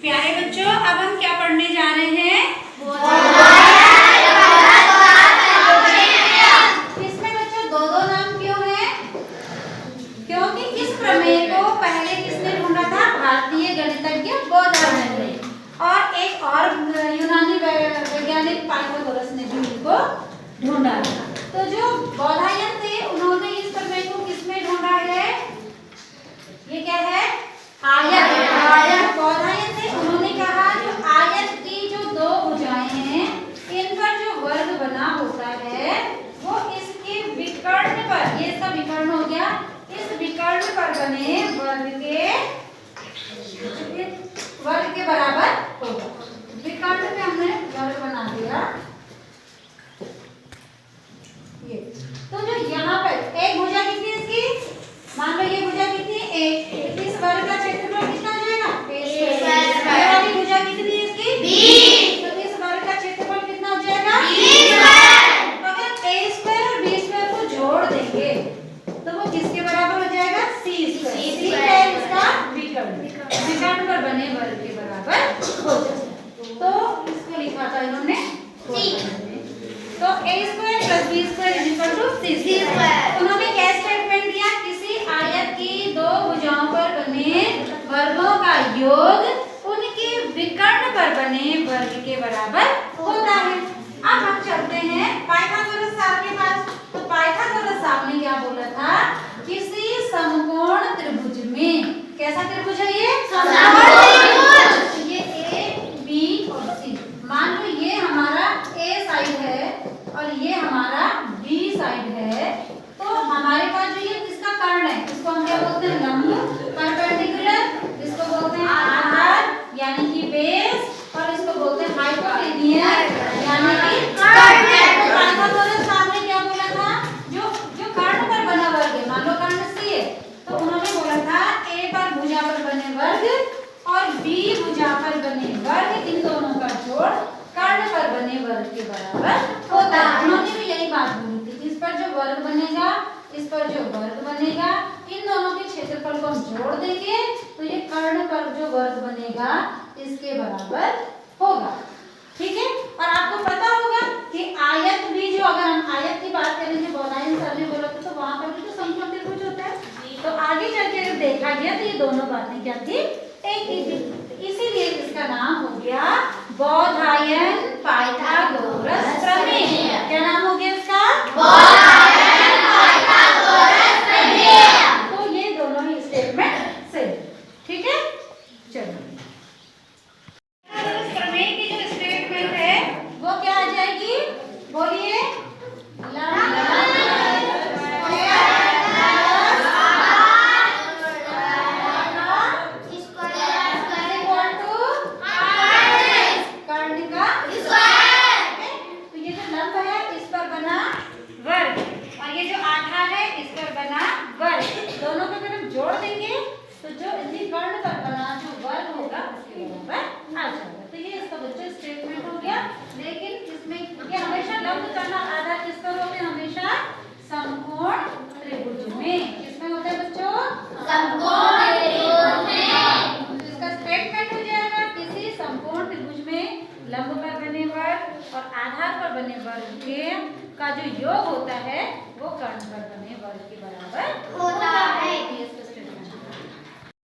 प्यारे बच्चों, अब हम क्या पढ़ने जा रहे हैं? इसमें बच्चों दो नाम क्यों है? क्योंकि इस प्रमेय को पहले किसने ढूंढा था? भारतीय गणितज्ञ बोधायन ने, और एक और यूनानी वैज्ञानिक पाइथागोरस ने भी इनको ढूंढा था। तो जो बोधायन थे उन्होंने इस प्रमेय को किसमें ढूंढा है? ये क्या है? आयत। बोधायन थे, उन्होंने कहा जो आयत की जो दो भुजाएं हैं इन पर जो वर्ग बना होता है वो इसके विकर्ण पर, ये इसका विकर्ण हो गया, इस विकर्ण पर बने वर्ग के बराबर होगा। विकर्ण पे हमने वर्ग बना दिया ये। तो जो यहाँ पर एक भुजा कितनी है इसकी? मान लो ये भुजा कितनी है? एक। इस वर्ग का क्षेत्रफल कितना हो जाएगा? ये वाली भुजा कितनी है इसकी? 20। तो इस वर्ग का क्षेत्रफल कितना हो जाएगा? 20। तो अगर a स्क्वायर और b स्क्वायर को जोड़ देंगे तो वो किसके बराबर हो जाएगा? c square. c है इसका विकर्ण पर बने वर्ग के बराबर हो जाएगा। तो इसको लिखा था इन्होंने c। तो a square plus b square is equal to c square. उन्होंने क्या स्टेटमेंट दिया? किसी आयत की दो भुजाओं पर बने वर्गों का योग उनके विकर्ण पर बने वर्ग के बराबर होता है। अब हम चलते हैं पाइथागोरस साहब के पास। तो पाइथागोरस साहब ने क्या बोला था? किसी समकोण त्रिभुज में, कैसा त्रिभुज है ये? समकोण त्रिभुज। ये a b और c, मान लो ये हमारा a साइड है और ये हमारा b साइड है। तो हमारे पास जो ये किसका कर्ण है इसको हम क्या बोलते हैं? लंब। परपेंडिकुलर इसको बोलते हैं आधार यानी कि बेस, और इसको बोलते हैं हाइपोटेनियस यानी कि कर्ण। तो पाइथागोरस साहब ने क्या बोला था? जो कर्ण पर बना वर्ग है, मान लो कर्ण c है, तो उन्होंने बोला था a पर भुजा पर बने वर्ग और b भुजा पर बने वर्ग, इन दोनों का जोड़ कर्ण पर बने वर्ग के बराबर होता है। उन्होंने भी यही बात बोली थी, इस पर जो वर्ग बनेगा, इस पर जो वर्ग बनेगा, इन दोनों के क्षेत्रफल को हम जोड़ देंगे तो ये कर्ण पर जो वर्ग बनेगा इसके बराबर होगा। ठीक है। और आपको पता होगा कि आयत भी, जो अगर हम आयत की बात करें जो बोधायन सर ने बोला था, तो वहां पर भी तो समकोण त्रिभुज होता है। तो आगे चल के अगर देखा गया तो ये दोनों बातें क्या थी? एक ही थी। इसीलिए इसका नाम हो गया बोधायन पाइथागोरस प्रमेय। क्या नाम हो गया इसका? बोधायन पाइथागोरस प्रमेय। तो ये दोनों ही स्टेटमेंट सही। ठीक है, चलो प्रमेय की जो स्टेटमेंट है वो क्या आ जाएगी? बोलिए। जोड़ देंगे तो जो इसी कर्ण पर बना जो वर्ग होगा उसके बराबर आ जाएगा। तो ये इसका बच्चों स्टेटमेंट हो गया। लेकिन इसमें ये हमेशा लंब करना आधार किस पर होते हैं? हमेशा समकोण त्रिभुज में। किसमें होता है बच्चों? समकोण त्रिभुज में। इसका स्टेटमेंट हो जाएगा किसी समकोण त्रिभुज में लंब पर बने वर्ग और आधार पर बने वर्ग का जो योग होता है वो कर्ण पर बने वर्ग के बराबर होता है।